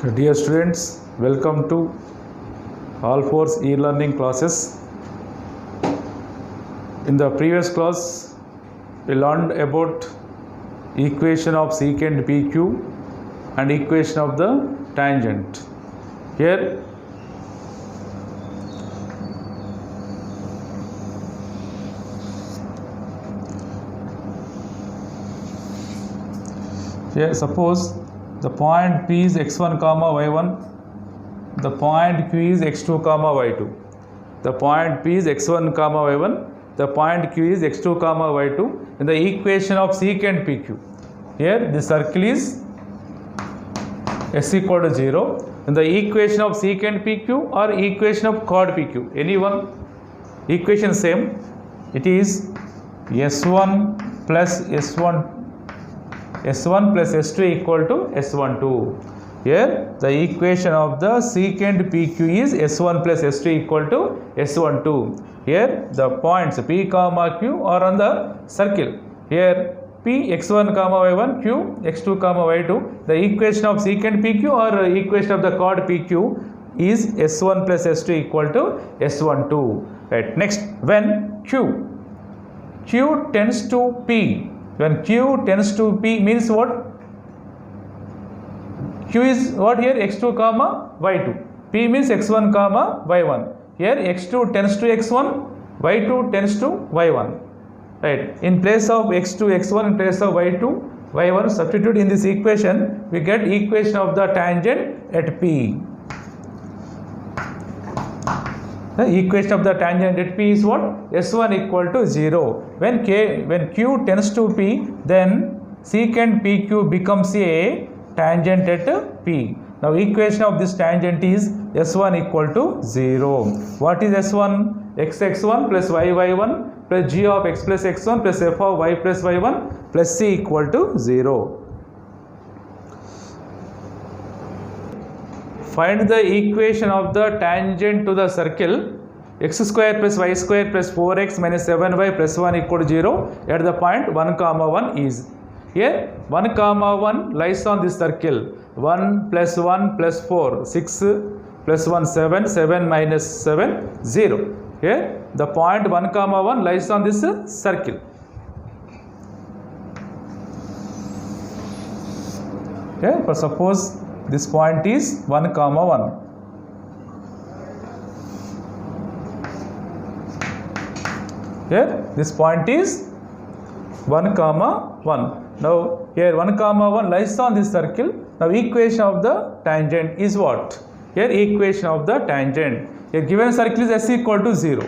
Dear students, welcome to All Fours e-learning classes. In the previous class, we learned about equation of secant PQ and equation of the tangent. Here, suppose the point P is x1 comma y1, the point Q is x2 comma y2. The point P is x1 comma y1, the point Q is x2 comma y2 in the equation of secant PQ. Here the circle is s equal to 0. In the equation of secant PQ or equation of chord PQ, any one equation same, it is s1 plus S1 plus S2 equal to S12. Here the equation of the secant PQ is S1 plus S2 equal to S12. Here the points P comma Q are on the circle. Here P x1 comma y1, Q x2 comma y2. The equation of secant PQ or equation of the chord PQ is S1 plus S2 equal to S12. Right. Next, when Q tends to P. When Q tends to P means what? Q is what here? X2 comma Y2. P means X1 comma Y1. Here X2 tends to X1, Y2 tends to Y1. Right. In place of X2, X1, in place of Y2, Y1, substitute in this equation, we get equation of the tangent at P. The equation of the tangent at P is what? S1 equal to 0. When Q tends to P, then secant PQ becomes a tangent at P. Now equation of this tangent is S1 equal to 0. What is S1? X1 plus Y1 plus G of X plus X1 plus F of Y plus Y1 plus C equal to 0. Find the equation of the tangent to the circle x square plus y square plus 4x minus 7y plus 1 equal to 0 at the point 1 comma 1 is. Here 1 comma 1 lies on this circle. 1 plus 1 plus 4, 6 plus 1, 7, 7 minus 7, 0. Here the point 1 comma 1 lies on this circle. Here, for suppose this point is 1 comma 1. Here this point is 1 comma 1. Now here 1 comma 1 lies on this circle. Now equation of the tangent is what? Here equation of the tangent. Here given circle is s equal to 0.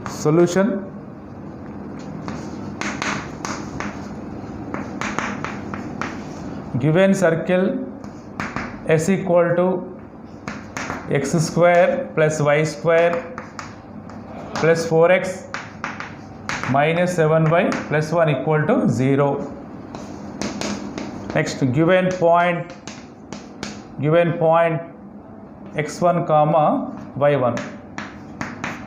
Solution. Given circle s equal to x square plus y square plus 4x minus 7y plus 1 equal to 0. Next, given point x1 comma y1,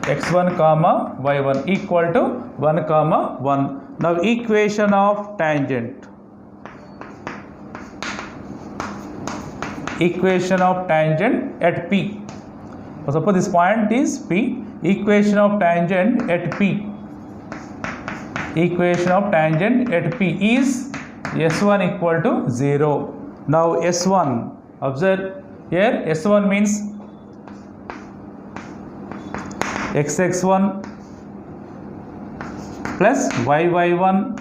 x1 comma y1 equal to 1 comma 1. Now equation of tangent. Equation of tangent at P. Suppose this point is P. Equation of tangent at P. Equation of tangent at P is S1 equal to 0. Now S1, observe here S1 means xx1 plus yy1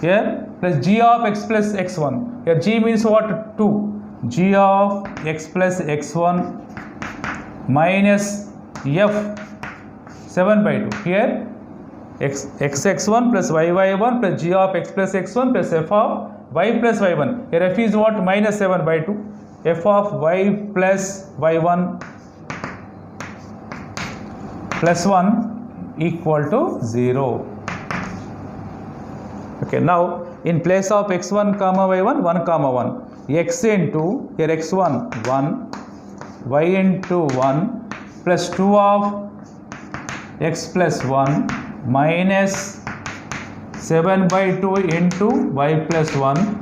here plus g of x plus x1. Here g means what? 2. G of x plus x1 minus f 7 by 2. Here xx1 plus yy1 plus g of x plus x1 plus f of y plus y1. Here f is what? Minus 7 by 2. F of y plus y1 plus 1 equal to 0. Okay, now in place of x1 comma y1, 1 comma 1. X into here x1 1, y into 1 plus 2 of x plus 1 minus 7 by 2 into y plus 1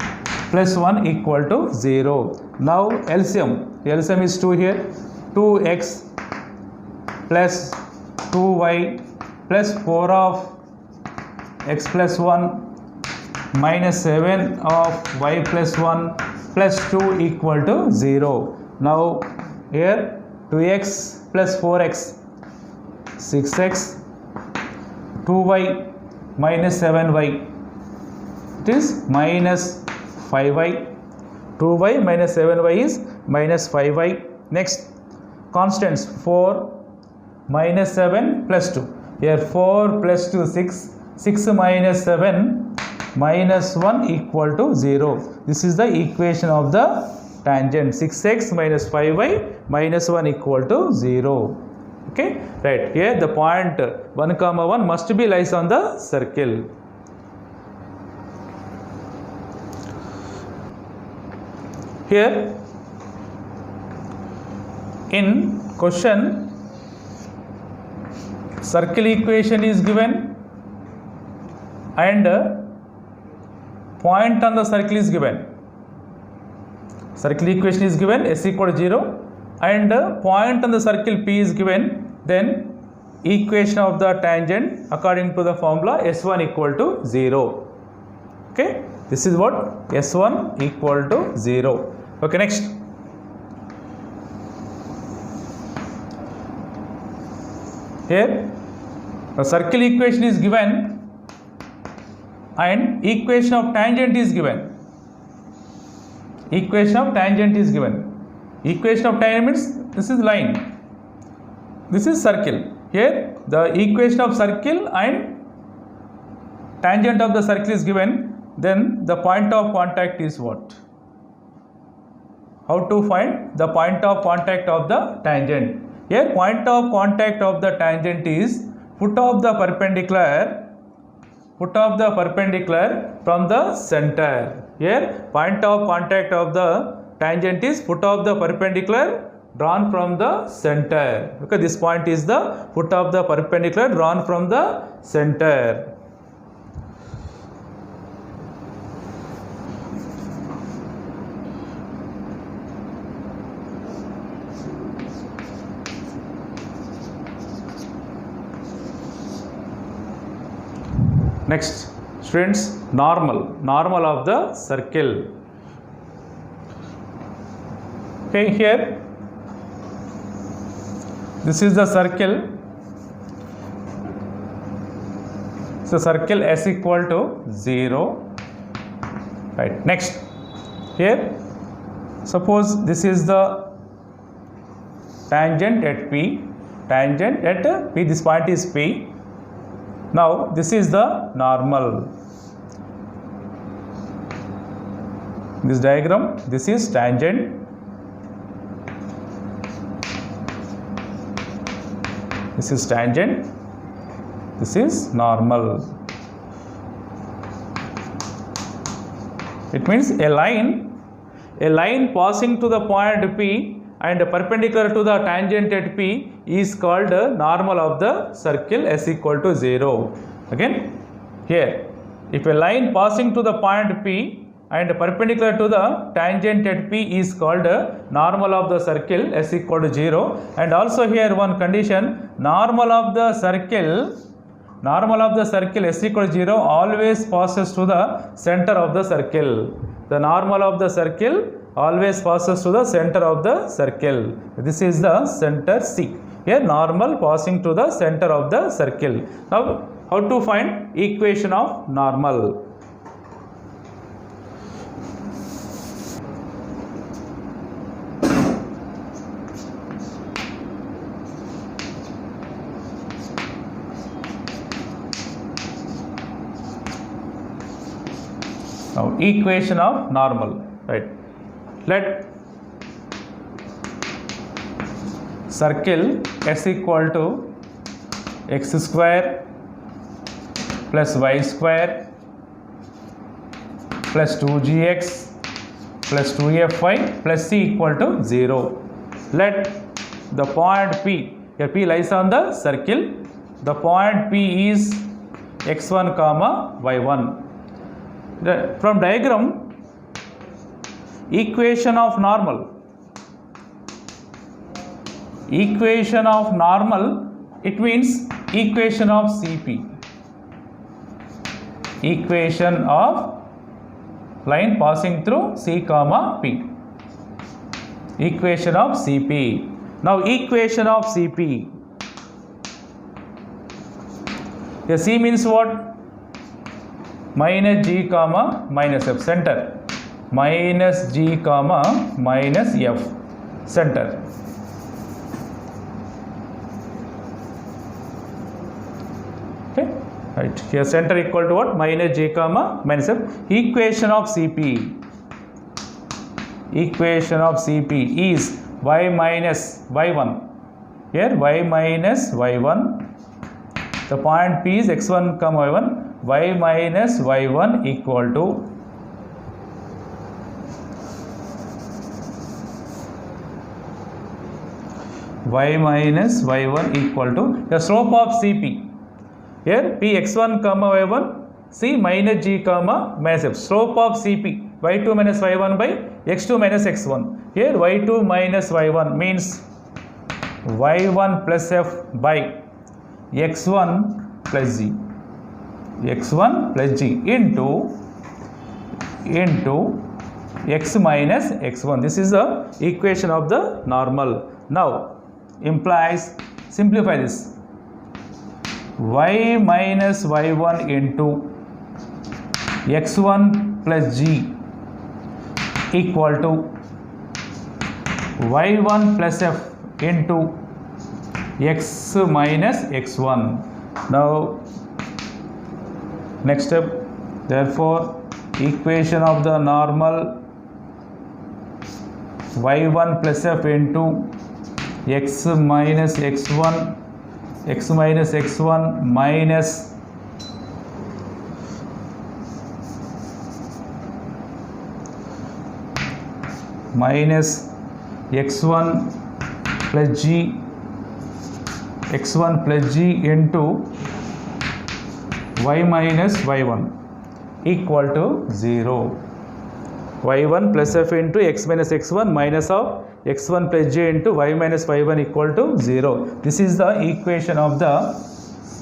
plus 1 equal to 0. Now LCM is 2 here. 2x plus 2y plus 4 of x plus 1 minus 7 of y plus 1 plus 2 equal to 0. Now here 2x plus 4x 6x, 2y minus 7y, it is minus 5y. 2y minus 7y is minus 5y. Next, constants 4 minus 7 plus 2. Here 4 plus 2 6. 6 minus 7 minus 1 equal to 0. This is the equation of the tangent. 6x minus 5y minus 1 equal to 0. Okay, right. Here the point 1 comma 1 must be lies on the circle. Here in question, circle equation is given and point on the circle is given. Circle equation is given, s equal to 0, and point on the circle P is given. Then equation of the tangent according to the formula S1 equal to 0. Okay, this is what S1 equal to 0. Okay, next. Here a circle equation is given and equation of tangent is given. Equation of tangent is given. Equation of tangent means this is line, this is circle. Here the equation of circle and tangent of the circle is given. Then the point of contact is what? How to find the point of contact of the tangent? Here point of contact of the tangent is foot of the perpendicular from the center. Here point of contact of the tangent is foot of the perpendicular drawn from the center. Okay, this point is the foot of the perpendicular drawn from the center. Next, students, normal of the circle. Okay, here this is the circle. So circle S equal to 0. Right. Next, here suppose this is the tangent at P. Tangent at P. This point is P. Now this is the normal. This diagram, this is tangent. This is tangent. This is normal. It means a line passing to the point P and perpendicular to the tangent at P is called normal of the circle S equal to 0. Again, here if a line passing to the point P and perpendicular to the tangent at P is called normal of the circle S equal to 0. And also here one condition, normal of the circle S equal to 0 always passes to the center of the circle. The normal of the circle always passes to the center of the circle. This is the center C. Here normal passing to the center of the circle. Now how to find equation of normal? Now equation of normal, right? Let circle S equal to x square plus y square plus 2gx plus 2fy plus c equal to 0. Let the point P, here P lies on the circle, the point P is x1 comma y1. From diagram, equation of normal. Equation of normal, it means equation of CP. Equation of line passing through C comma P. Equation of CP. Now equation of CP. The C means what? Minus G comma minus F, center. Minus G comma minus F, center. Okay, right. Here center equal to what? Minus G comma minus F. Equation of CP. Equation of CP is y minus y1. Here y minus y1. The point P is x1 comma y1. Y minus y1 equal to y minus y1 equal to the slope of CP. Here P x1 comma y1, C minus G comma minus F. Slope of CP y2 minus y1 by x2 minus x1. Here y2 minus y1 means y1 plus F by x1 plus G. x1 plus G into x minus x1. This is the equation of the normal. Now implies, simplify this, y minus y1 into x1 plus G equal to y1 plus F into x minus x1. Now next step, therefore equation of the normal y1 plus F into x minus x1 minus x1 plus G into y minus y1 equal to 0. y1 plus F into x minus x1 minus of x1 plus G into y minus y1 equal to 0. This is the equation of the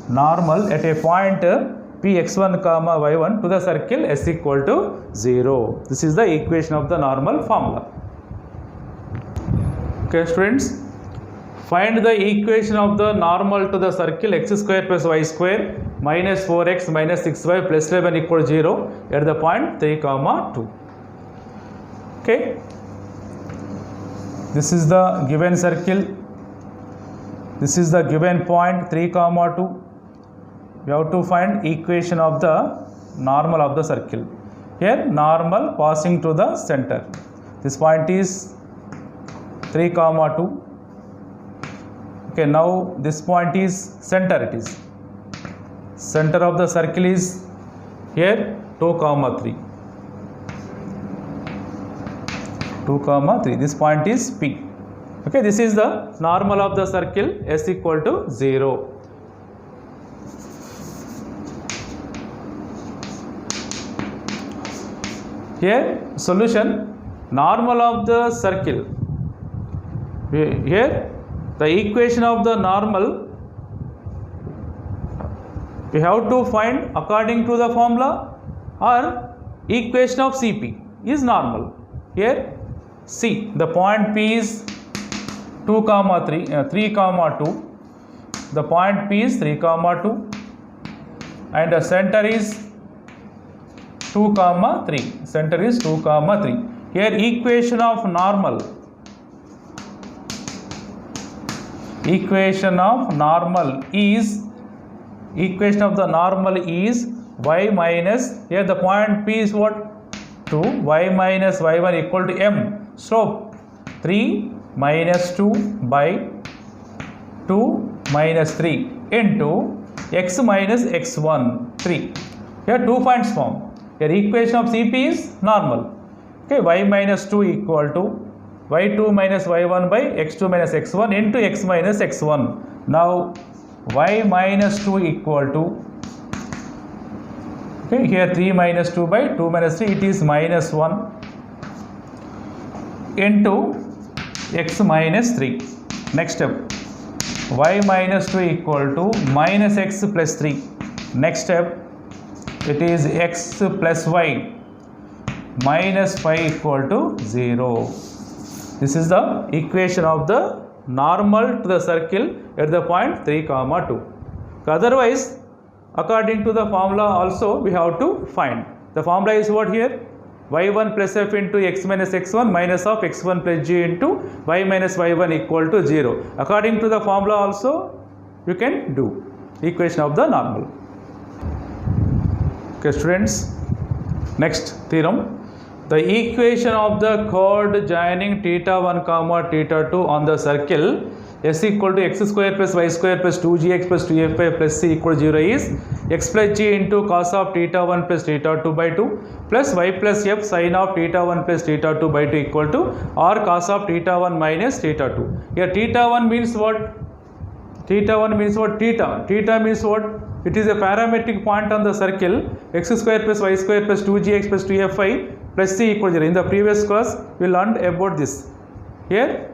normal at a point P x1 comma y1 to the circle S equal to 0. This is the equation of the normal formula. Okay students, find the equation of the normal to the circle x square plus y square minus 4x minus 6y plus 11 equal to 0 at the point 3 comma 2. Okay, this is the given circle, this is the given point 3 comma 2. We have to find equation of the normal of the circle. Here normal passing to the center. This point is 3 comma 2. Okay, now this point is center. It is center of the circle is here 2 comma 3. 2 comma 3. This point is P. Okay, this is the normal of the circle S equal to 0. Here solution, normal of the circle. Here the equation of the normal we have to find according to the formula, or equation of CP is normal. Here C, the point P is 2 comma 3, 3 comma 2. The point P is 3 comma 2 and the center is 2 comma 3. Center is 2 comma 3. Here equation of normal. Equation of normal is y minus, here the point P is what? 2, y minus y1 equal to m. Slope 3 minus 2 by 2 minus 3 into x minus x1 3. Here 2 points form. Here equation of CP is normal. Okay, y minus 2 equal to y2 minus y1 by x2 minus x1 into x minus x1. Now y minus 2 equal to, okay, here 3 minus 2 by 2 minus 3, it is minus 1. into x minus 3. Next step, y minus 2 equal to minus x plus 3. Next step, it is x plus y minus 5 equal to 0. This is the equation of the normal to the circle at the point 3 comma 2. Otherwise, according to the formula also we have to find. The formula is what here? y1 plus f into x minus x1 minus of x1 plus g into y minus y1 equal to 0. According to the formula also you can do equation of the normal. Okay students, next theorem. The equation of the chord joining theta 1 comma theta 2 on the circle s equal to x square plus y square plus 2gx plus 2fy plus c equal to 0 is x plus g into cos of theta 1 plus theta 2 by 2 plus y plus f sin of theta 1 plus theta 2 by 2 equal to r cos of theta 1 minus theta 2. Here theta 1 means what? Theta 1 means what? Theta means what? It is a parametric point on the circle x square plus y square plus 2gx plus 2fy plus c equal to 0. In the previous class we learned about this. Here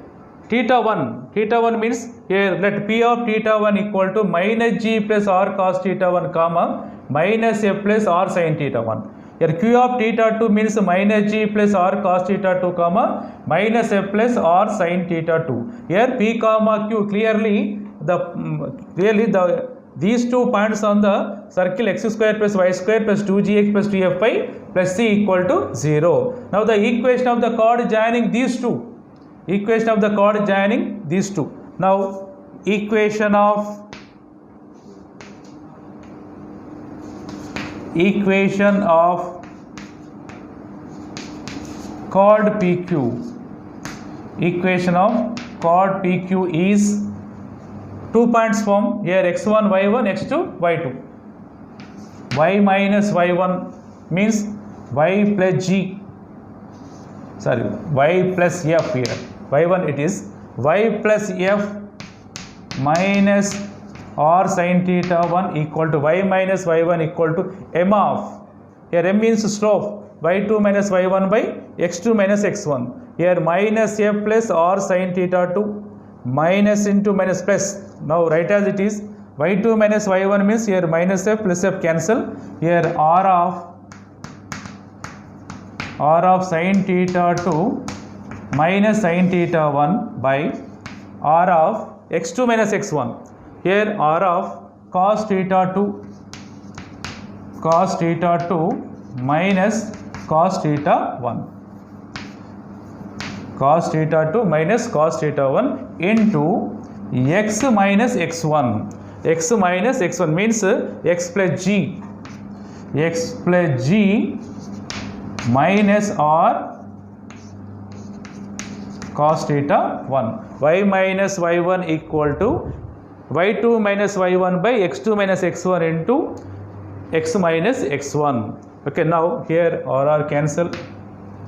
theta 1 means here let p of theta 1 equal to minus g plus r cos theta 1 comma minus f plus r sin theta 1. Here q of theta 2 means minus g plus r cos theta 2 comma minus f plus r sin theta 2. Here p comma q clearly these 2 points on the circle x square plus y square plus 2gx plus 2fy plus c equal to 0. Now the equation of the chord joining these two. Equation of the chord joining these two. Now equation of chord PQ. Equation of chord PQ is 2 points form here x1 y1 x2 y2. Y minus y1 means y plus g, sorry, y plus f. Here y1 it is y plus f minus r sin theta 1 equal to y minus y1 equal to m of, here m means slope, y2 minus y1 by x2 minus x1. Here minus f plus r sin theta 2 minus into minus plus. Now write as it is, y2 minus y1 means here minus f plus f cancel. Here r of sin theta 2 minus sin theta 1 by r of x2 minus x1. Here r of cos theta 2 minus cos theta 1. Cos theta 2 minus cos theta 1 into x minus x1. X minus x1 means x plus g minus r cos theta 1. Y minus y1 equal to y2 minus y1 by x2 minus x1 into x minus x1. Okay, now here r cancel.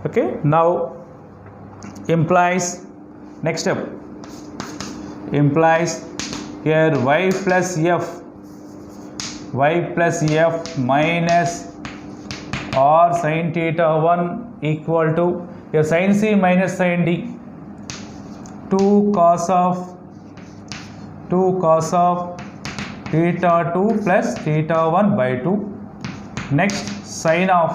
Okay, now implies, next step, implies here y plus f minus r sin theta 1 equal to here sin c minus sin d 2 cos of theta 2 plus theta 1 by 2. Next sin of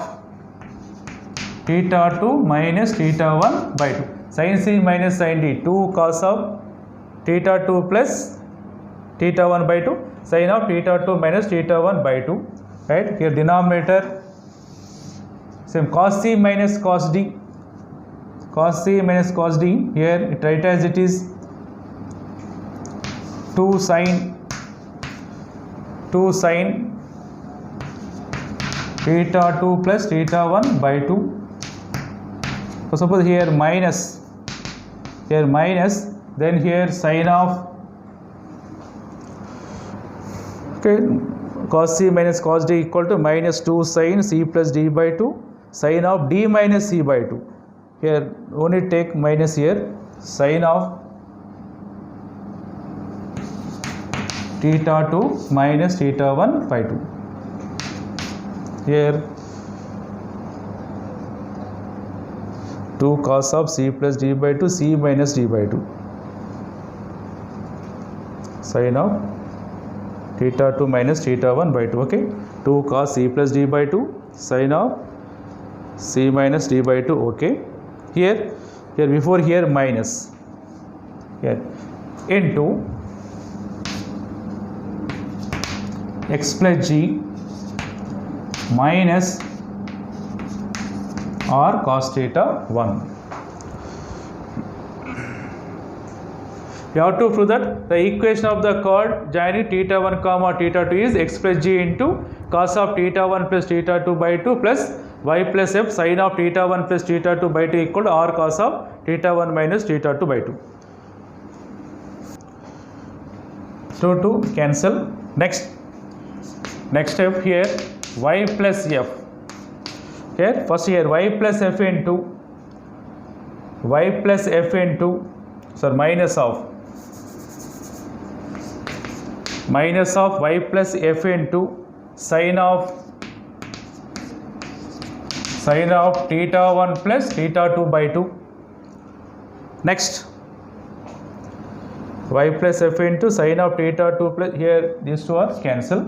theta 2 minus theta 1 by 2. Sin c minus sin d 2 cos of theta 2 plus theta 1 by 2. Sin of theta 2 minus theta 1 by 2. Right, here denominator same, cos c minus cos d. Cos c minus cos d, here it write as it is 2 sin theta 2 plus theta 1 by 2. So suppose here minus, then here sin of, okay, cos c minus cos d equal to minus 2 sin c plus d by 2 sin of d minus c by 2. Here only take minus here, sin of theta 2 minus theta 1 by 2. Here 2 cos of c plus d by 2 c minus d by 2 sin of theta 2 minus theta 1 by 2. Okay, 2 cos c plus d by 2 sin of c minus d by 2. Okay, here before here minus here into x plus g minus r cos theta 1. You have to prove that the equation of the chord joining theta 1 comma theta 2 is x plus g into cos of theta 1 plus theta 2 by 2 plus y plus f sin of theta 1 plus theta 2 by 2 equal to r cos of theta 1 minus theta 2 by 2. 2 cancel. Next step here y plus f. Here first here y plus f into minus of y plus f into sin of theta 1 plus theta 2 by 2. Next y plus f into sin of theta 2 plus, here these two are cancel.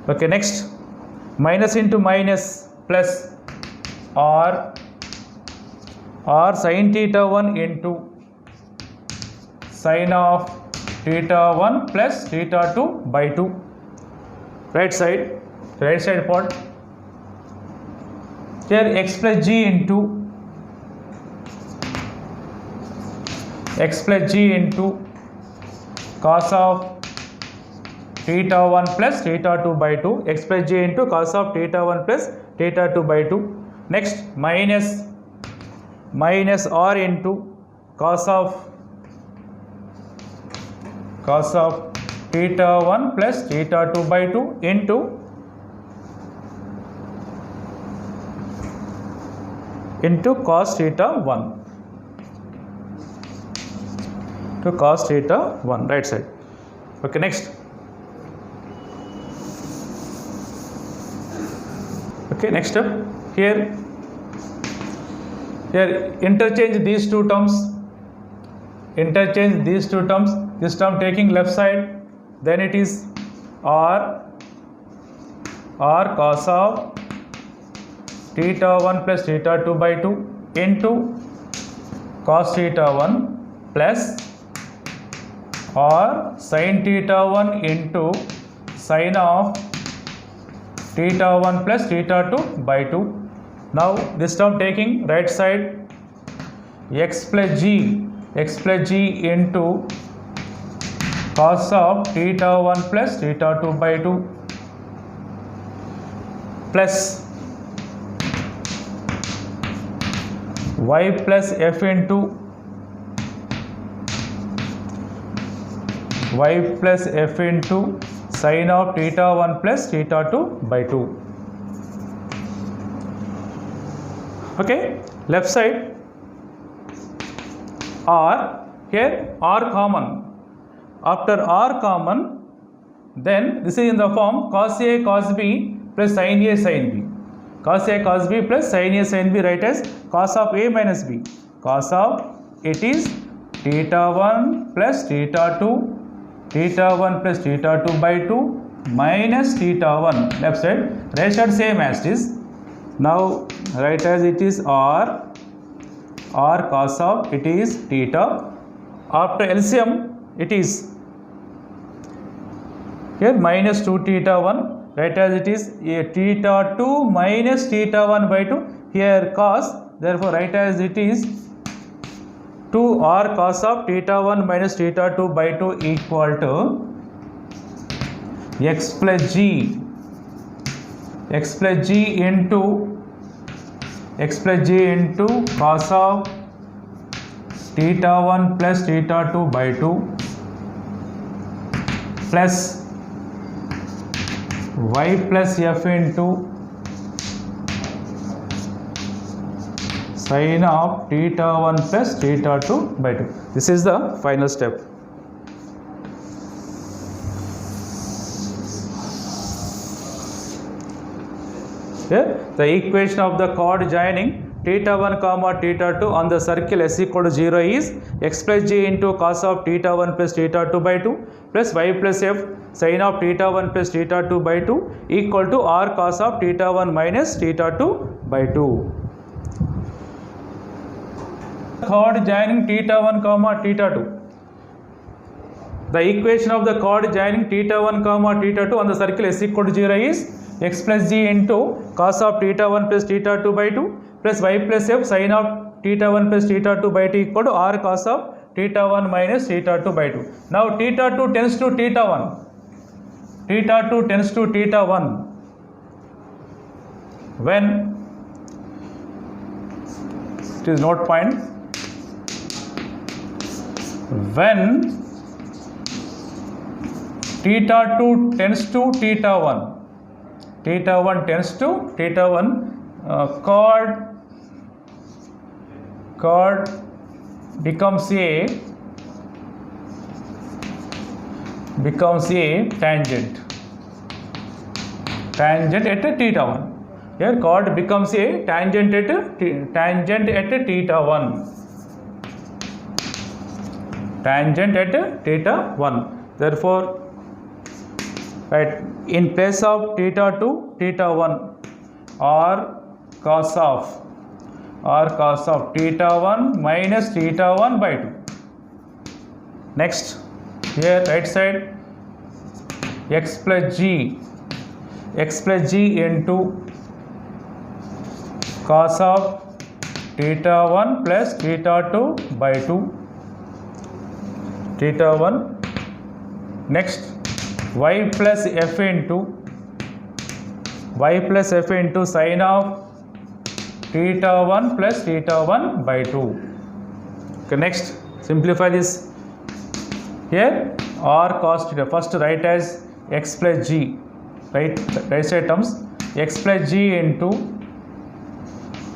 Okay, next minus into minus plus or sin theta 1 into sin of theta 1 plus theta 2 by 2. Right side part. Here x plus g into cos of theta 1 plus theta 2 by 2. X plus g into cos of theta 1 plus theta 2 by 2. Next minus r into cos of theta 1 plus theta 2 by 2 into cos theta 1 to cos theta 1, right side. Okay, next. Okay, next step here interchange these two terms. This term taking left side, then it is r cos of theta 1 plus theta 2 by 2 into cos theta 1 plus or sin theta 1 into sin of theta 1 plus theta 2 by 2. Now this term taking right side, x plus g into cos of theta 1 plus theta 2 by 2 plus y plus f into sin of theta 1 plus theta 2 by 2. Okay, left side r, here r common. After r common, then this is in the form cos a cos b plus sin a sin b. Cos a cos b plus sin a sin b, write as cos of a minus b. Cos of it is theta 1 plus theta 2 plus theta 2 by 2 minus theta 1. Left side, right side same as it is. Now write as it is r cos of it is theta. After LCM it is here minus 2 theta 1, write as it is a theta 2 minus theta 1 by 2. Here cos, therefore write as it is 2r cos of theta 1 minus theta 2 by 2 equal to x plus g into cos of theta 1 plus theta 2 by 2 plus y plus f into sin of theta 1 plus theta 2 by 2. This is the final step. Here the equation of the chord joining theta 1 comma theta 2 on the circle s equal to 0 is x plus g into cos of theta 1 plus theta 2 by 2 plus y plus f sin of theta 1 plus theta 2 by 2 equal to r cos of theta 1 minus theta 2 by 2. Chord joining theta 1 comma theta 2. The equation of the chord joining theta 1 comma theta 2 on the circle s equal to 0 is x plus g into cos of theta 1 plus theta 2 by 2 plus y plus f sin of theta 1 plus theta 2 by 2 equal to r cos of theta 1 minus theta 2 by 2. Now theta 2 tends to theta 1. Theta 2 tends to theta 1 when it is note point, when theta 2 tends to theta 1, theta 1 tends to theta 1, chord becomes a tangent at theta 1. Here chord becomes a tangent at theta 1. Tangent at theta 1. Therefore, right, in place of theta 2 theta 1, r cos of theta 1 minus theta 1 by 2. Next, here right side x plus g into cos of theta 1 plus theta 2 by 2, theta 1. Next, y plus f into sin of theta 1 plus theta 1 by 2. Okay, next, simplify this. Here r cos theta, first write as x plus g, right side terms, x plus g into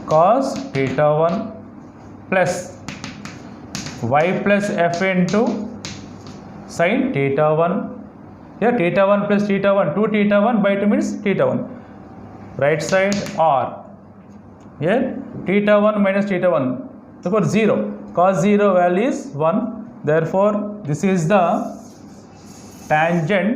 cos theta 1 plus y plus f into sin theta 1. Here theta 1 plus theta 1, 2 theta 1 by 2 means theta 1. Right side r. Here theta 1 minus theta 1, therefore 0. Cos 0 value is 1. Therefore, this is the tangent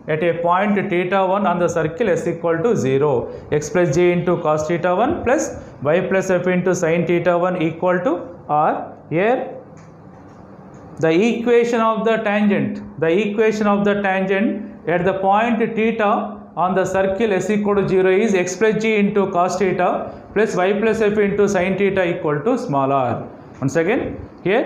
at a point theta 1 on the circle s equal to 0. X plus g into cos theta 1 plus y plus f into sin theta 1 equal to r. Here the equation of the tangent at the point theta on the circle s equal to 0 is x plus g into cos theta plus y plus f into sin theta equal to small r. Once again, here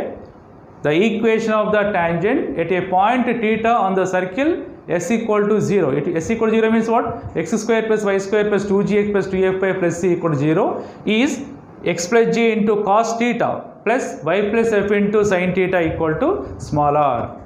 the equation of the tangent at a point theta on the circle s equal to 0. S equal to 0 means what? X square plus y square plus 2gx plus 2fy plus c equal to 0 is x plus g into cos theta plus y plus f into sin theta equal to small r.